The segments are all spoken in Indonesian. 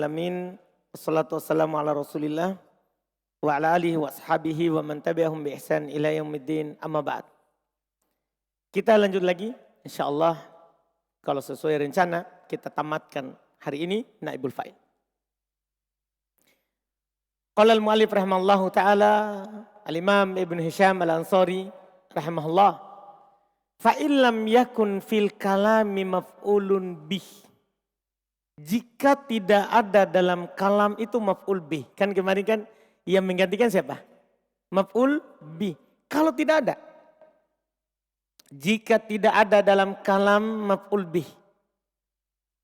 alamin. Wassalatu wassalamu ala Rasulillah wa ala alihi wa ashabihi wa man tabi'ahum bi ihsan ila yaumiddin. Amma ba'd. Kita lanjut lagi insyaallah, kalau sesuai rencana kita tamatkan hari ini Naibul Fa'il. Qala al-mu'allif rahimallahu taala, al-Imam Ibn Hisham al-Ansari rahimahullah, fa illam yakun fil kalami maf'ulun bih. Jika tidak ada dalam kalam itu maf'ul bih. Kan kemarin kan yang menggantikan siapa? Maf'ul bih. Kalau tidak ada. Jika tidak ada dalam kalam maf'ul bih.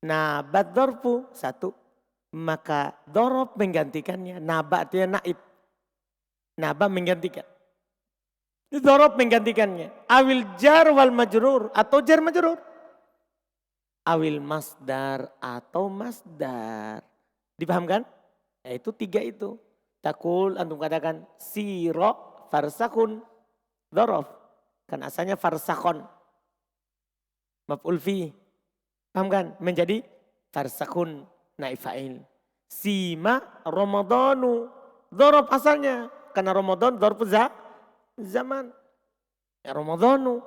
Nabat dorfu satu. Maka dorob menggantikannya. Nabat artinya naib. Naba menggantikan. Dorob menggantikannya. Awil jar wal majrur. Atau jar majrur. Awil masdar atau masdar. Dipahamkan? Itu tiga itu. Takul antum katakan siro farsakun dorof. Kan asalnya farsakon. Maf'ul fi. Paham kan? Menjadi farsakun naib fa'il. Sima Ramadhanu. Dorof asalnya. Karena Ramadan dorof zaman. Ya, Ramadhanu.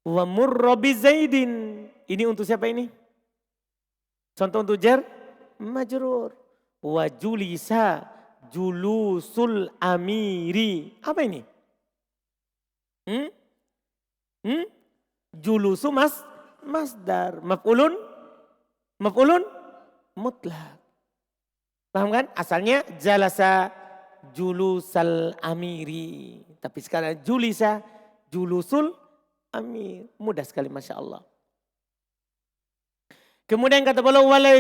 Wa murra bi Zaidin. Ini untuk siapa ini? Contoh untuk jar majrur. Wa julisa julusul amiri. Apa ini? Julusu masdar. Maf'ulun mutlak. Paham kan? Asalnya jalasa julusal amiri. Tapi sekarang julisa julusul amir. Mudah sekali Masya Allah. Kemudian kata beliau wala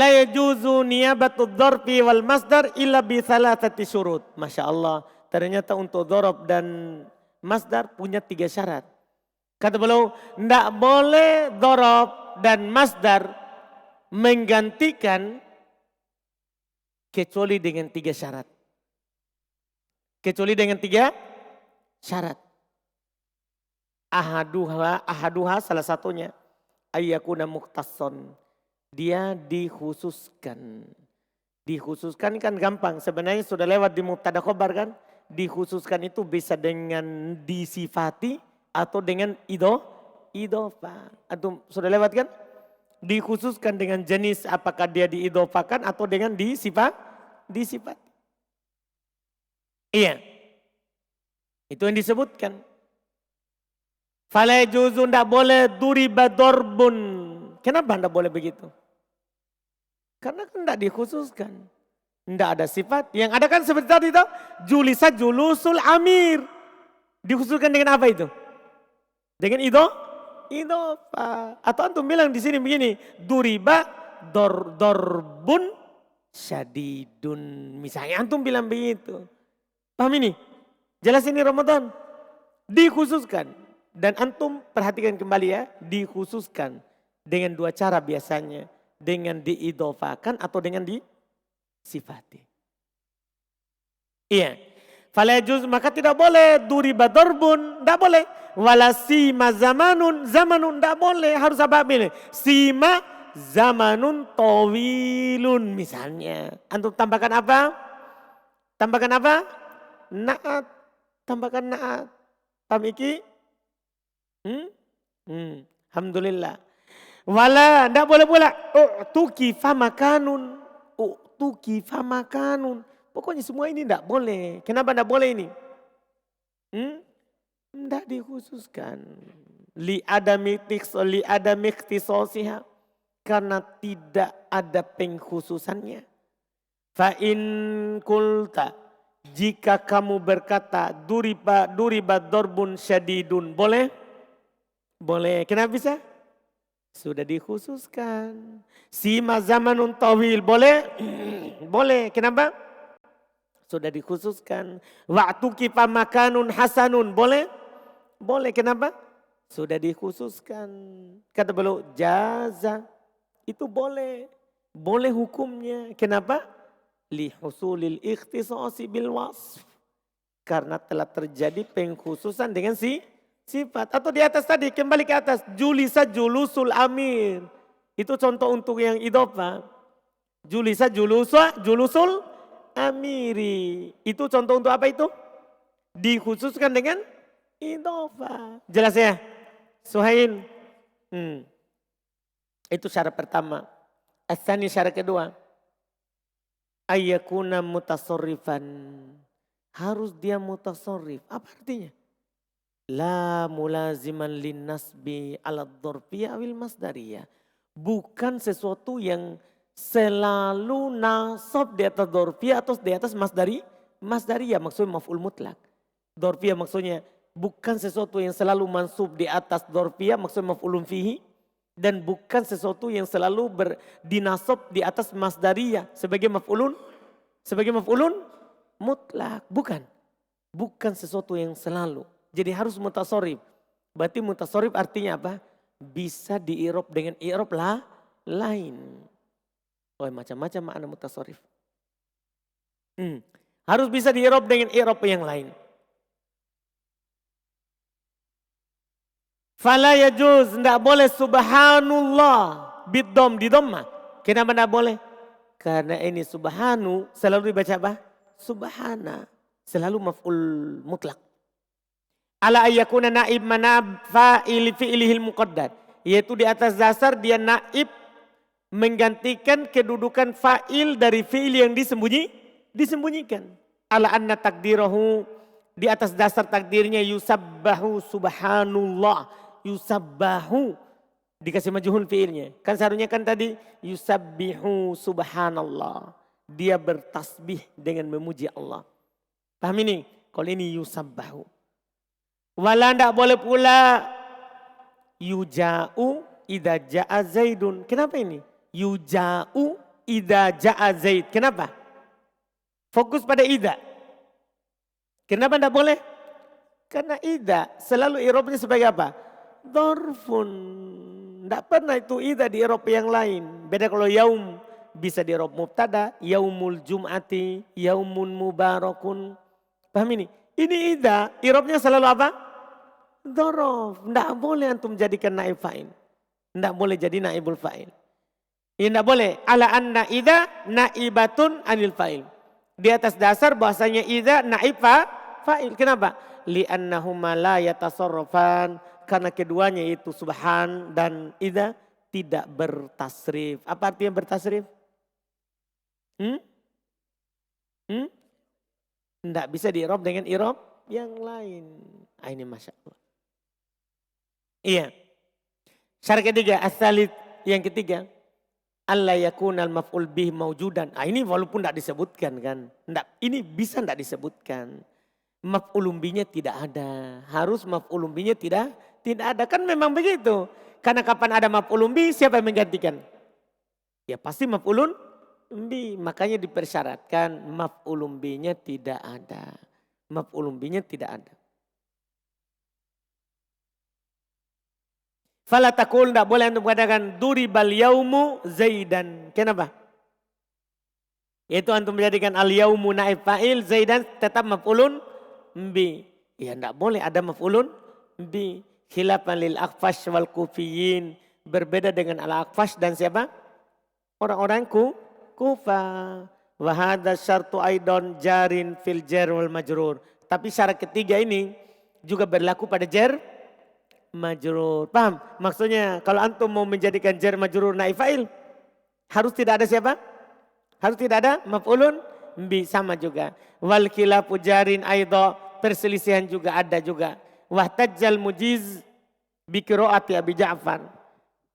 yajuzu niyabatud dzarfi wal masdar illa bi thalathati syurut. Masya Allah, ternyata untuk dzarf dan masdar punya 3 syarat. Kata beliau, tidak boleh dzarf dan masdar menggantikan kecuali dengan 3 syarat. Kecuali dengan 3 syarat. Ahaduha salah satunya. Ayyakuna mukhtasson. Dia dikhususkan. Dikhususkan kan gampang. Sebenarnya sudah lewat di mubtada khobar kan. Dikhususkan itu bisa dengan disifati atau dengan idhofah. Atau sudah lewat kan? Dikhususkan dengan jenis apakah dia diidhofakan atau dengan disifati. Iya. Itu yang disebutkan. Fala yajuzu, tidak boleh duriba dorbun. Kenapa tidak boleh begitu? Karena kan tidak dikhususkan. Tidak ada sifat. Yang ada kan seperti tadi itu. Julisa julusul amir. Dikhususkan dengan apa itu? Dengan idhofah. Atau antum bilang di sini begini. Duriba dorbun syadidun. Misalnya antum bilang begitu. Paham ini? Jelas ini Ramadan. Dikhususkan. Dan antum perhatikan kembali ya, dikhususkan dengan 2 cara biasanya. Dengan diidhofakan atau dengan disifati. Iya. Falajuz, maka tidak boleh duriba dorbun, tidak boleh. Walasima zamanun, tidak boleh. Harus apa pilih? Sima zamanun tawilun misalnya. Antum tambahkan apa? Tambahkan apa? Naat. Tambahkan naat. Paham iki? Alhamdulillah. Wala, tidak boleh pula. Tuki famakanun. Tuki famakanun. Pokoknya semua ini tidak boleh. Kenapa tidak boleh ini? Tidak dikhususkan. Li adami ikhtisosiha. Karena tidak ada pengkhususannya. Fa in kulta. Jika kamu berkata duriba dorbun syadidun. Boleh? Boleh. Kenapa bisa? Sudah dikhususkan. Sima zamanun tawil. Boleh? Boleh. Kenapa? Sudah dikhususkan. Waktu kipa makanun hasanun. Boleh? Boleh. Kenapa? Sudah dikhususkan. Kata beliau jaza. Itu boleh. Boleh hukumnya. Kenapa? Li husulil ikhtisasi bil wasf. Karena telah terjadi pengkhususan dengan sifat. Atau di atas tadi, kembali ke atas. Julisa julusul amir. Itu contoh untuk yang idhofah. Julisa, julusa, julusul amiri. Itu contoh untuk apa itu? Dikhususkan dengan idhofah. Jelas ya? Suhail. Itu syarat pertama. Asani syarat kedua. Ayyakuna mutasorrifan. Harus dia mutasorrif. Apa artinya? La mulaziman linnasbi ala dzarfiyah awil masdariyah. Bukan sesuatu yang selalu nasab di atas dzarfiyah atau di atas masdariyah. Maksudnya maf'ul mutlak. Dzarfiyah maksudnya bukan sesuatu yang selalu mansub di atas dzarfiyah. Maksudnya maf'ulun fihi. Dan bukan sesuatu yang selalu dinasab di atas masdariyah sebagai maf'ulun mutlak. Bukan sesuatu yang selalu. Jadi harus mutasorif. Berarti mutasorif artinya apa? Bisa diirob dengan irob lain. Oh, macam-macam makna mutasorif. Harus bisa diirob dengan irob yang lain. Fala yajuz, tidak boleh subhanallah bidom di domma. Kenapa tidak boleh? Karena ini subhanu selalu dibaca apa? Subhana. Selalu maf'ul mutlak. Ala ayyakuna naib manab fa'il fi'ilihil muqaddad. Yaitu di atas dasar dia naib menggantikan kedudukan fa'il dari fi'il yang disembunyikan. Ala anna takdirahu, di atas dasar takdirnya yusabbahu subhanallah. Yusabbahu dikasih majhul fi'ilnya. Kan seharusnya kan tadi yusabbihu subhanallah. Dia bertasbih dengan memuji Allah. Paham ini? Kalau ini yusabbahu. Wala ndak boleh pula yuja'u idza ja'a zaidun. Kenapa ini? Yuja'u idza ja'a zaid. Kenapa? Fokus pada idza. Kenapa ndak boleh? Karena idza selalu i'rabnya sebagai apa? Dzarfun. Tidak pernah itu idza di i'rab yang lain. Beda kalau yaum bisa di i'rab mubtada, yaumul jum'ati, yaumun mubarakun. Paham ini? Ini idza i'rabnya selalu apa? Dzaraf. Tidak boleh antum jadikan naib fa'il. Tidak boleh jadi naibul fa'il. Tidak boleh. Ala anna idza naibatun anil fa'il. Di atas dasar bahasanya idza naib fa'il. Kenapa? Li'annahuma la yatasarrafan. Karena keduanya itu subhan dan idza tidak bertasrif. Apa artinya bertasrif? Tidak bisa di-i'rab dengan i'rab yang lain. Ini Masya Allah. Iya. Syarat ketiga, as-salit yang ketiga. Alla yakunal maf'ul bih maujudan. Ini walaupun tidak disebutkan kan. Ini bisa tidak disebutkan. Maf'ulun bihnya tidak ada. Harus maf'ulun bihnya tidak ada. Kan memang begitu. Karena kapan ada maf'ulun bih, siapa yang menggantikan? Ya pasti maf'ulun bih. Makanya dipersyaratkan maf'ulun bihnya tidak ada. Maf'ulun bihnya tidak ada. Fala taqul, tidak boleh untuk mengatakan duribal yaumu zaidan. Kenapa? Yaitu antum menjadikan al yaumu naib fa'il, zaidan tetap maf'ulun bi. Ya tidak boleh ada maf'ulun bi. Khilafan lil Aqfash wal Kufiyin. Berbeda dengan al Aqfash dan siapa? Orang-orang Kufah. Wa hadza syartu aidon jarin fil jar wal majrur. Tapi syarat ketiga ini juga berlaku pada jar majrur. Paham? Maksudnya kalau antum mau menjadikan jar majrur naib fa'il, harus tidak ada siapa? Harus tidak ada maf'ulun bi, sama juga. Wal khilafu jarin aidha, perselisihan juga ada juga. Wahtajjal mujiz bi qiraati Abi Ja'far.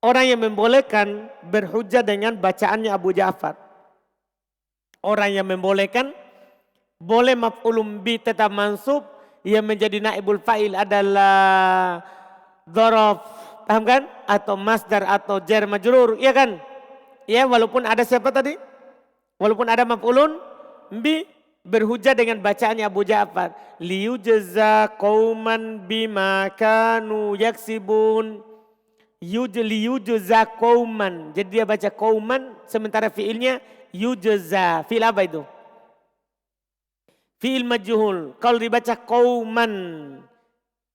Orang yang membolehkan berhujjah dengan bacaannya Abu Ja'far. Orang yang membolehkan boleh maf'ulun bi tetap mansub, yang menjadi naibul fa'il adalah dzaraf, paham kan? Atau masdar atau jar majrur, iya kan? Ya, walaupun ada siapa tadi? Walaupun ada maf'ulun bi, berhujjah dengan bacaannya Abu Ja'far. Liyujza qauman bima kanu yaksibun. Liyujza qauman. Jadi dia baca qauman sementara fiilnya yujza. Fiil apa itu? Fiil majhul. Kalau dibaca qauman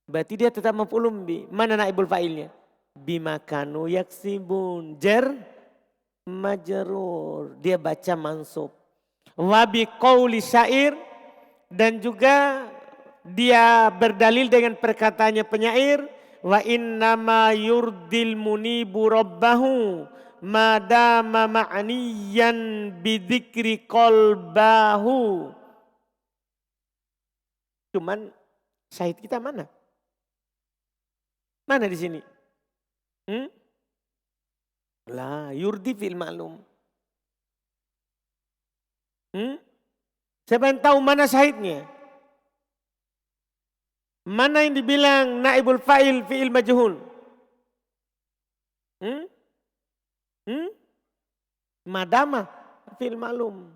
berarti dia tetap maf'ulun bi. Mana naibul fa'ilnya? bima kanu yaksibun. Jar majrur. Dia baca mansub. Wa biqauli syair. Dan juga dia berdalil dengan perkataannya penyair. Wa innama yurdil munibu rabbahu. Madama ma'niyan bidzikri qalbahu. Cuman syahid kita mana? Mana di sini? La yurdi fil ma'lum. Siapa yang tahu mana syahidnya? Mana yang dibilang naibul fa'il fi'il majhul? Madama fil ma'lum.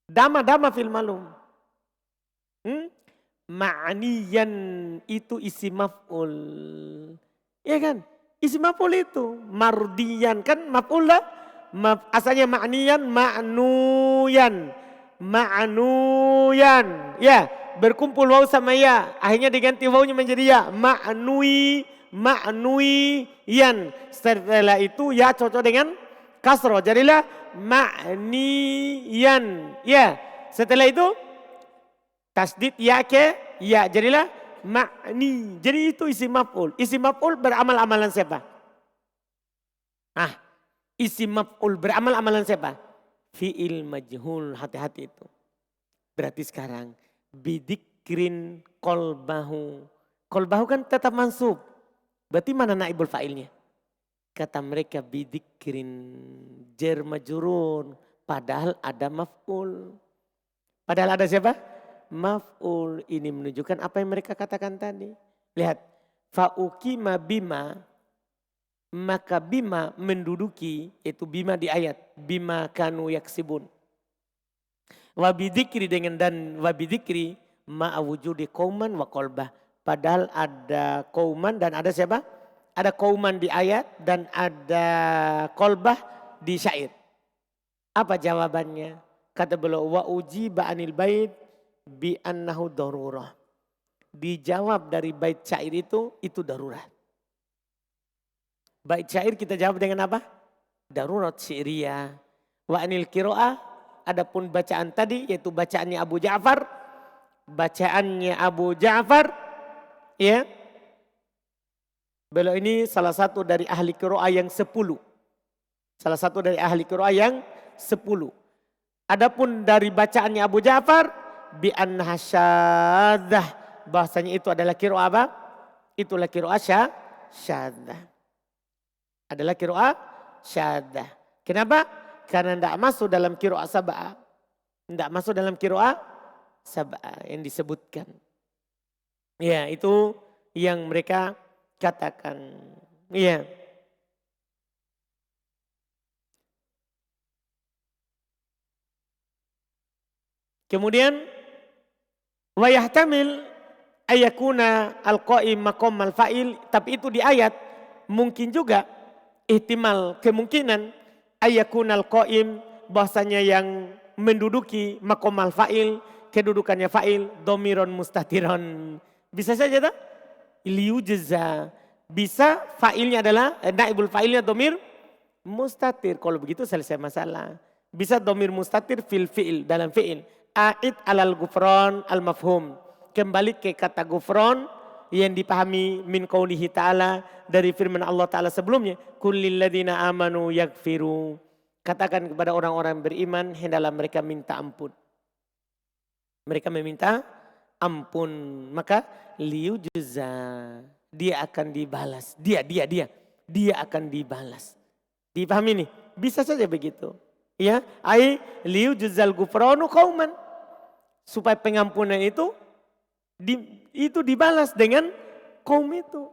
Dama fil ma'lum. Ma'niyan itu isi maf'ul. Iya kan? Isi maf'ul itu. Mardiyan kan maf'ul lah. Asalnya ma'niyan, ma'nuyan. Ma'nuyan. Ya, berkumpul waw sama ya. Akhirnya diganti wawnya menjadi ya. Ma'nuyan. Setelah itu ya cocok dengan kasroh. Jadilah ma'niyan. Ya, setelah itu tasdid ya ke ya, jadilah ma'ni. Jadi itu isi maf'ul. Isi maf'ul beramal amalan siapa? Isi maf'ul beramal amalan siapa? Fi'il majhul, hati-hati itu. Berarti sekarang bidikrin qalbahu. Qalbahu kan tetap mansub. Berarti mana naibul fa'ilnya? Kata mereka bidikrin jar majrur. Padahal ada maf'ul. Padahal ada siapa? Maf'ul. Ini menunjukkan apa yang mereka katakan tadi. Lihat. Fa'ukima bima. Maka bima menduduki. Itu bima di ayat. Bima kanu yaksibun. Wabidikri dengan dan wabidikri. Ma'awujudi qauman wa qalbah. Padahal ada qauman dan ada siapa? Ada qauman di ayat. Dan ada qalbah di syair. Apa jawabannya? Kata beliau. Wa ujiba anil bait. Bi annahu darurah. Dijawab dari bait syair itu darurat. Bait syair kita jawab dengan apa? Darurat syairiyah. Wa anil qiraah, adapun bacaan tadi yaitu bacaannya Abu Ja'far. Bacaannya Abu Ja'far, ya. Beliau ini salah satu dari ahli qiraah yang 10. Salah satu dari ahli qiraah yang 10. Adapun dari bacaannya Abu Ja'far bi annaha syadzah, bahasanya itu adalah qiraah apa? Itulah qiraah syadzah. Adalah qiraah syadzah. Kenapa? Karena tidak masuk dalam qiraah sab'ah. Tidak masuk dalam qiraah sab'ah yang disebutkan. Ya, itu yang mereka katakan. Iya. Kemudian wa yahtamil ayakuna al-qaim maqam al-fa'il, tapi itu di ayat mungkin juga ihtimal kemungkinan ayakuna al-qaim bahasanya yang menduduki maqam al-fa'il, kedudukannya fa'il dhamiron mustatiron. Bisa saja tak? Liyujza. Bisa fa'ilnya adalah naibul fa'ilnya dhamir mustatir. Kalau begitu selesai masalah. Bisa dhamir mustatir fil fi'il, dalam fi'il. A'id alal gufron al-mafhum. Kembali ke kata gufron yang dipahami min qawlihi ta'ala dari firman Allah Ta'ala sebelumnya. Kullil ladhina amanu yakfiru. Katakan kepada orang-orang beriman, hendaklah mereka minta ampun. Mereka meminta ampun. Maka liyujza. Dia akan dibalas. Dia akan dibalas. Dipahami nih? Bisa saja begitu. Ya, ai liyujzal gufranu qauman. Supaya pengampunan itu dibalas dengan kaum itu.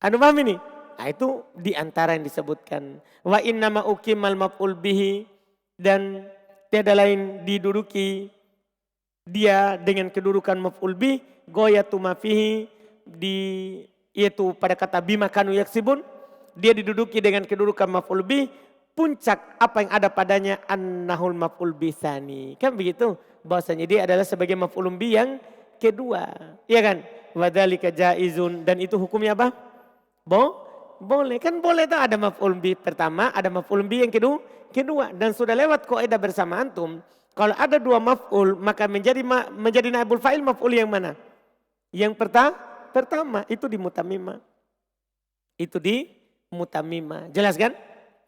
Anu paham ini? Nah, itu diantara yang disebutkan. Wa innama uqimal maf'ul bihi, dan tiada lain diduduki dia dengan kedudukan maf'ul bih goyatu ma fihi, yaitu pada kata bima kanu yaksibun, dia diduduki dengan kedudukan maf'ul bih, puncak apa yang ada padanya annahul maf'ul bisani. Kan begitu? Bahwasanya dia adalah sebagai maf'ul bih yang kedua. Iya kan? Wadzalika jaizun, dan itu hukumnya apa? Boleh, kan boleh tuh ada maf'ul bi pertama, ada maf'ul bi yang kedua. Dan sudah lewat kaidah bersama antum. Kalau ada dua maf'ul maka menjadi naibul fa'il maf'ul yang mana? Yang pertama itu di mutamimah. Itu di mutamimah. Jelas kan?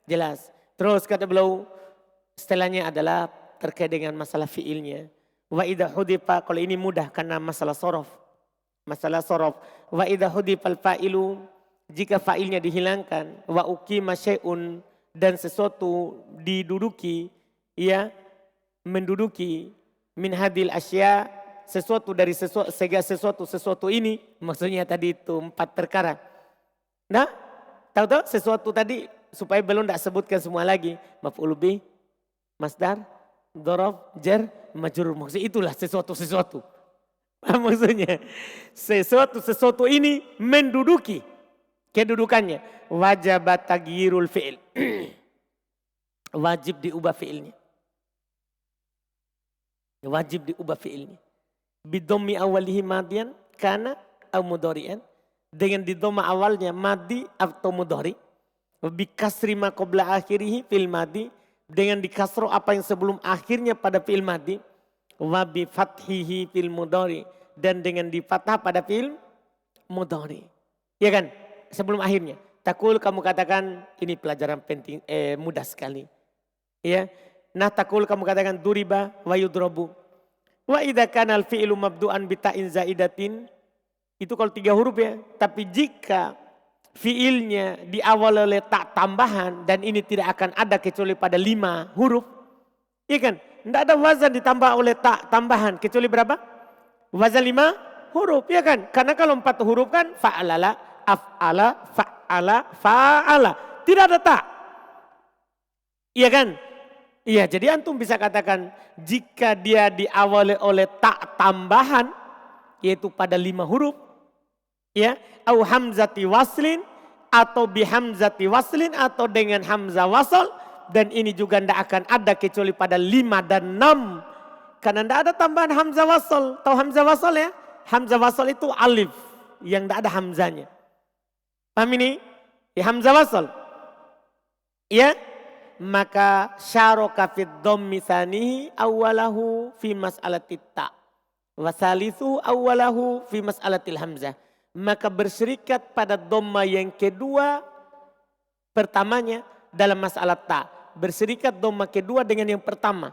Jelas. Terus kata beliau setelahnya adalah terkait dengan masalah fiilnya. Wa idza hudifa, kalau ini mudah karena masalah sorof. Masalah sorof. Wa idza hudifal fa'ilu, jika fa'ilnya dihilangkan, wa uqima syai'un, dan sesuatu diduduki, ya, menduduki min hadil asya, sesuatu dari sesuatu ini, maksudnya tadi itu 4 perkara. Nah, tahu sesuatu tadi supaya belum tidak sebutkan semua lagi. Maf'ul bih, masdar, dzaraf, jar, majrur. Maksudnya itulah sesuatu. Maksudnya sesuatu ini menduduki kedudukannya. Wajib taghyirul fi'il. Wajib diubah fi'ilnya. Wajib diubah fi'ilnya. Bidhammi awalihi madian kana au mudhari'an. Dengan di dhamma awalnya madi atau mudhari. Bi kasri ma qabla akhirih fil madi. Dengan di kasro apa yang sebelum akhirnya pada fi'il madi. Wa bi fathihi fil mudhari. Dan dengan di fathah pada fi'il mudhari. Ya kan? Sebelum akhirnya. Takul kamu katakan, ini pelajaran penting, mudah sekali. Ya. Nah takul kamu katakan duriba wa yudrabu. Wa idza kana al fi'lu mabdu'an bi ta'in zaidatin. Itu kalau 3 huruf ya. Tapi jika fiilnya diawali oleh tak tambahan dan ini tidak akan ada kecuali pada 5 huruf. Iya kan? Tidak ada wazan ditambah oleh tak tambahan kecuali berapa? Wazan 5 huruf, ya kan? Karena kalau 4 huruf kan fa'alala, af'ala, fa'ala. Tidak ada tak. Iya kan? Iya, jadi antum bisa katakan jika dia diawali oleh tak tambahan yaitu pada 5 huruf, ya, au hamzati waslin atau bihamzati waslin atau dengan hamzah wasal, dan ini juga tidak akan ada kecuali pada 5 dan 6 karena tidak ada tambahan hamzah wasal. Tahu hamzah wasal ya? Hamzah wasal itu alif yang tidak ada hamzanya. Paham ini? Ya, hamzah wasal. Ya, maka syaraka fid dhammi tsanihi awwalahu fi mas'alatit ta wa salithu awwalahu fi mas'alatil hamzah. Maka berserikat pada dhamma yang kedua pertamanya dalam masalah ta. Berserikat dhamma kedua dengan yang pertama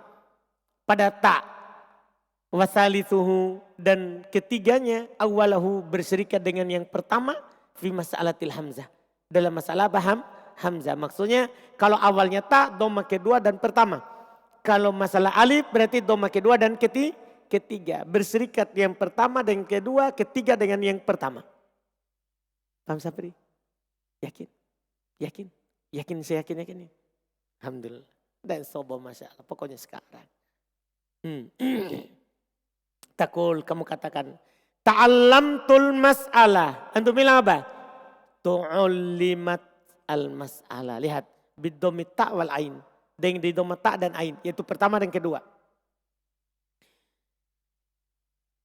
pada ta. Wasalithuhu, dan ketiganya awalahu berserikat dengan yang pertama fi mas'alatil hamzah. Dalam masalah paham hamzah. Maksudnya kalau awalnya ta, dhamma kedua dan pertama. Kalau masalah alif berarti dhamma kedua dan ketiga. Berserikat yang pertama dengan kedua, ketiga dengan yang pertama. Paham Sapri? Yakin? Yakin? Yakin, saya yakin. Alhamdulillah. Dan sobo masya Allah. Pokoknya sekarang. Takul, kamu katakan. Ta'allamtul mas'alah. Antum bilang apa? Tu'ullimat al-mas'alah. Lihat. Biddomit ta' wal ain. Dengan di dhamma ta' dan ain. Yaitu pertama dan kedua.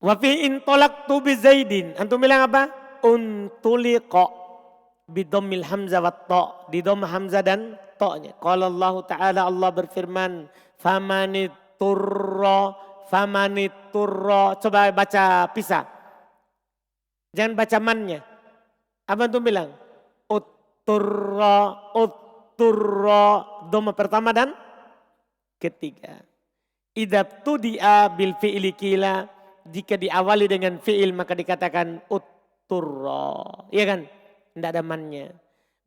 Wa fi intolaktu bi Zaidin. Antum bilang apa? Untuliqa bidammil hamzah wa ta'. Di dhamma hamzah dan ta'nya. Qala Allah Ta'ala, Allah berfirman, famaniturra. Coba baca pisah. Jangan baca mannya. Apa antum bilang? Utturra. Dhamma pertama dan ketiga. Idabtudi'a bil fi'li kila. Jika diawali dengan fi'il maka dikatakan utturra. Iya kan? Tidak ada mannya.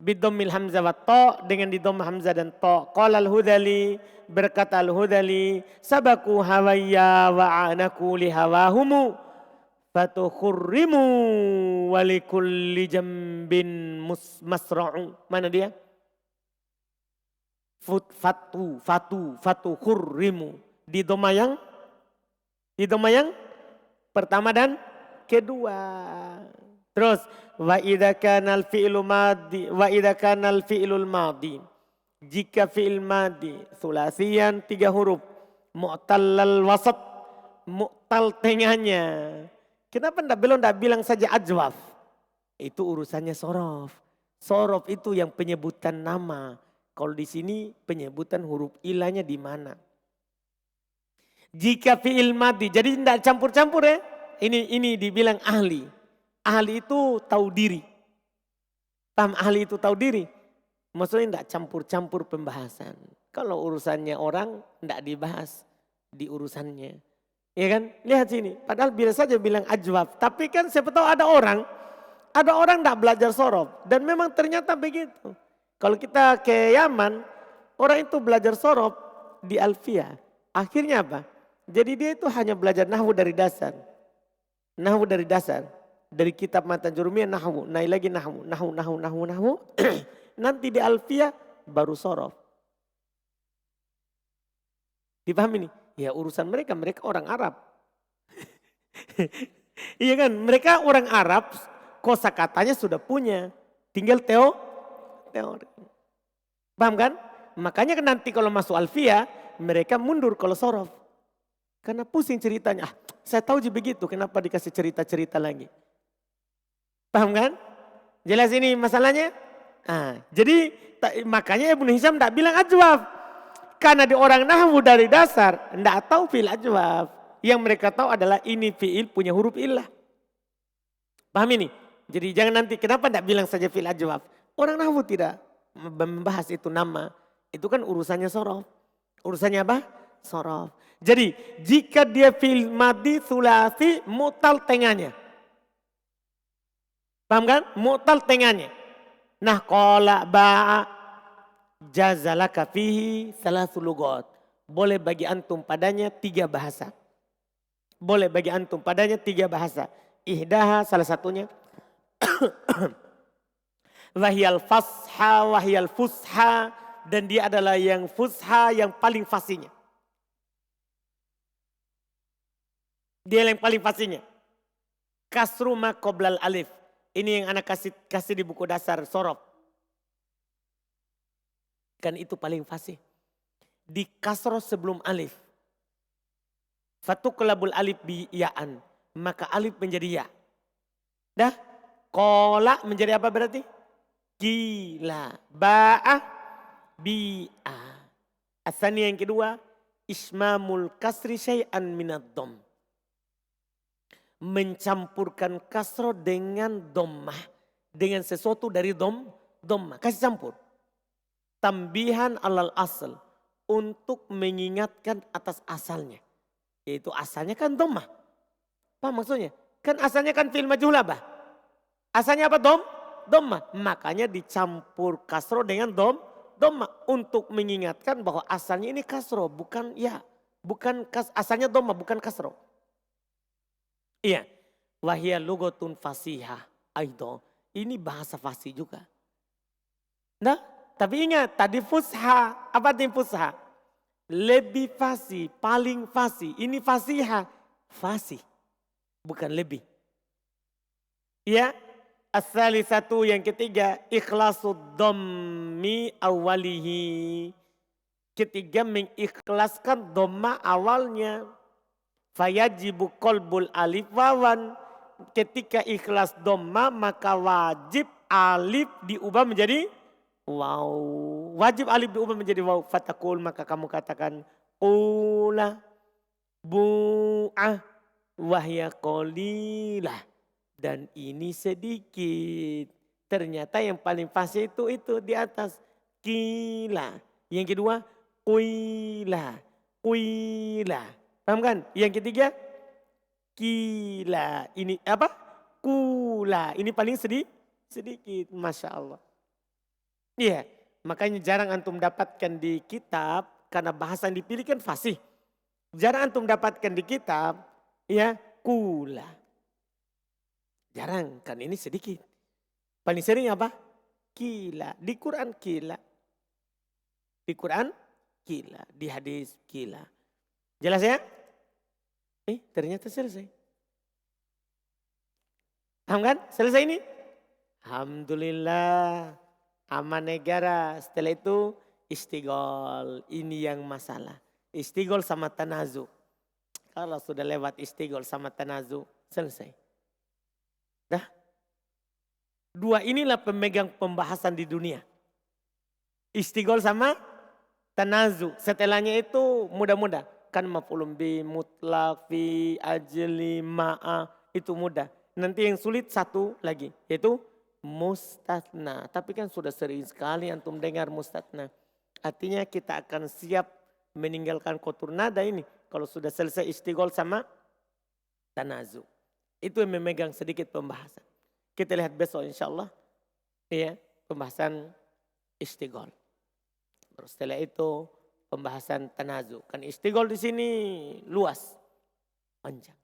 Bidammil hamzah wa ta, dengan di dhamma hamzah dan ta. Qala al-Hudali, berkata al-Hudali, sabaku hawaya wa anaku li hawahumu fatukhurrimu wa likulli jambin masra'u. Mana dia? Fatukhurrimu. Di dhamma yang pertama dan kedua. Terus wa idza kana al-fi'lu madi wa idza kana al-fi'lul madi. Jika fi'il madi sulasian 3 huruf, mu'tallal wasat, mu'tal tengahnya. Kenapa belum bilang saja ajwaf? Itu urusannya sorof. Sorof itu yang penyebutan nama. Kalau di sini penyebutan huruf ilahnya di mana. Jika fi'il madi, jadi tidak campur-campur ya. Ini dibilang ahli. Ahli itu tahu diri. Paham ahli itu tahu diri? Maksudnya tidak campur-campur pembahasan. Kalau urusannya orang tidak dibahas di urusannya. Ya kan? Lihat sini. Padahal biasa saja bilang ajwaf. Tapi kan siapa tahu ada orang tidak belajar sorof. Dan memang ternyata begitu. Kalau kita ke Yaman, orang itu belajar sorof di Alfiyah. Akhirnya apa? Jadi dia itu hanya belajar nahwu dari dasar. Nahwu dari dasar. Dari kitab Matan Jurumiyah nahwu. Naik lagi nahwu. Nahwu. Nanti di Alfiyah baru sorof. Dipahami nih? Ya urusan mereka orang Arab. Iya kan? Mereka orang Arab, kosakatanya sudah punya. Tinggal teori. Paham kan? Makanya nanti kalau masuk Alfiyah, mereka mundur kalau sorof. Karena pusing ceritanya. Saya tahu juga begitu, kenapa dikasih cerita-cerita lagi. Paham kan? Jelas ini masalahnya? Jadi makanya Ibnu Hisham tidak bilang ajwaf. Karena di orang nahwu dari dasar tidak tahu fi'il ajwaf. Yang mereka tahu adalah ini fi'il punya huruf illah. Paham ini? Jadi jangan nanti kenapa tidak bilang saja fi'il ajwaf. Orang nahwu tidak membahas itu nama. Itu kan urusannya sorof. Urusannya apa? Sorof. Jadi jika dia fi'il madi sulasi mu'tal tengahnya. Paham kan? Mu'tal tengahnya. Nah qala ba'a jazalaka fihi salasul lugat. Boleh bagi antum padanya 3 bahasa. Boleh bagi antum padanya 3 bahasa. Ihdaha salah satunya. Wahyal fasha, wahyal fusha. Dan dia adalah yang fusha yang paling fasinya. Dia yang paling fasinya. Kasru ma qoblal alif. Ini yang anak kasih di buku dasar sorof. Kan itu paling fasih. Di kasroh sebelum alif. Fatuqlabul alif bi ya'an. Maka alif menjadi ya. Dah. Qola menjadi apa berarti? Gila. Ba'ah bi'a. Asani yang kedua. Ismamul kasri syai'an minad dom. Mencampurkan kasroh dengan dommah. Dengan sesuatu dari dommah. Kasih campur. Tambihan alal asal. Untuk mengingatkan atas asalnya. Yaitu asalnya kan dommah. Apa maksudnya? Kan asalnya kan fi'il majhul apa? Asalnya apa dommah. Makanya dicampur kasro dengan dommah. Untuk mengingatkan bahwa asalnya ini kasro. Bukan ya. Asalnya dommah bukan kasro. Iya. Wahia lugotun fasihah. Aido. Ini bahasa fasih juga. Nah. Tapi ingat tadi fusha, apa artinya fusha? Lebih fasih, paling fasih. Ini fasihah, fasih. Bukan lebih. Ya, asali satu yang ketiga, ikhlasul dhammi awalihi. Ketiga mengikhlaskan dhamma awalnya. Fayajibu qalbul alif wawan. Ketika ikhlas dhamma maka wajib alif diubah menjadi wow. Wajib alif diubah menjadi wow. Fatakul maka kamu katakan qula bu'ah wahya qalilah. Dan ini sedikit. Ternyata yang paling fasih itu di atas. Kila. Yang kedua kuila. Paham kan? Yang ketiga kila. Ini apa? Kula. Ini paling sedikit. Masya Allah. Iya, makanya jarang antum dapatkan di kitab karena bahasa yang dipilih kan fasih. Jarang antum dapatkan di kitab ya kula. Jarang kan ini sedikit. Paling sering apa? Kila. Di Quran kila. Di Quran kila. Di hadis kila. Jelas ya? Ternyata selesai. Paham kan? Selesai ini? Alhamdulillah. Aman negara. Setelah itu istigol. Ini yang masalah. Istigol sama tanazu. Kalau sudah lewat istigol sama tanazu, selesai. Dah. Dua inilah pemegang pembahasan di dunia. Istigol sama tanazu. Setelahnya itu mudah-mudah. Kan maf'ulun bi, mutlak, fi, ajli, ma'a. Itu mudah. Nanti yang sulit satu lagi. Yaitu mustatna. Tapi kan sudah sering sekali antum dengar mustatna. Artinya kita akan siap meninggalkan kotor nada ini. Kalau sudah selesai istigol sama tanazu. Itu yang memegang sedikit pembahasan. Kita lihat besok insya Allah. Ya, pembahasan istigol. Terus setelah itu pembahasan tanazu. Kan istigol di sini luas, panjang.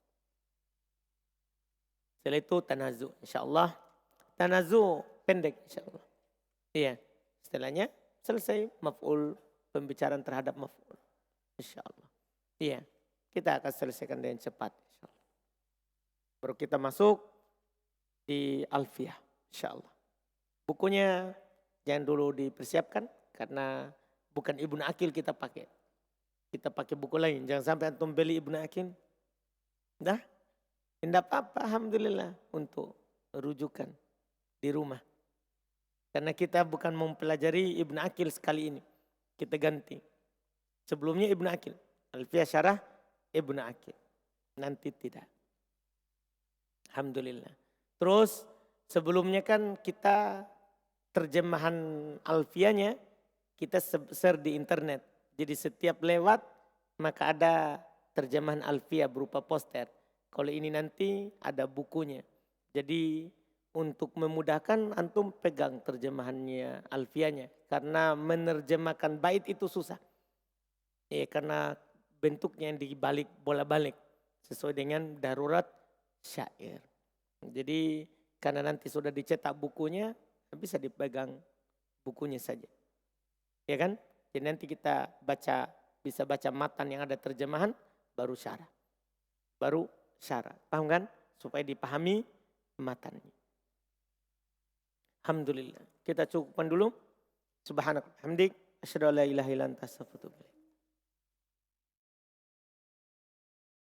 Setelah itu tanazu, insya Allah. Tanazu pendek, insya Allah. Iya, setelahnya selesai maf'ul, pembicaraan terhadap maf'ul, insya Allah. Iya, kita akan selesaikan dengan cepat, insya Allah. Baru kita masuk di Alfiyah, insya Allah. Bukunya jangan dulu dipersiapkan karena bukan Ibnu Aqil kita pakai. Kita pakai buku lain. Jangan sampai antum beli Ibnu Aqil. Dah, tidak apa-apa alhamdulillah untuk rujukan di rumah. Karena kita bukan mempelajari Ibnu Aqil sekali ini. Kita ganti. Sebelumnya Ibnu Aqil. Alfiyah syarah Ibnu Aqil. Nanti tidak. Alhamdulillah. Terus sebelumnya kan kita terjemahan Alfiyahnya kita share di internet. Jadi setiap lewat maka ada terjemahan Alfiyah berupa poster. Kalau ini nanti ada bukunya. Jadi untuk memudahkan antum pegang terjemahannya Alfiyahnya. Karena menerjemahkan bait itu susah. Ya karena bentuknya yang dibalik bola-balik. Sesuai dengan darurat syair. Jadi karena nanti sudah dicetak bukunya bisa dipegang bukunya saja. Ya kan? Jadi nanti kita bisa baca matan yang ada terjemahan, baru syarah. Baru syarah. Paham kan? Supaya dipahami matannya. Alhamdulillah. Kita cukupkan dulu. Subhanallah. Hamdik. Asyhadu an la ilaha illa anta astaghfiruka.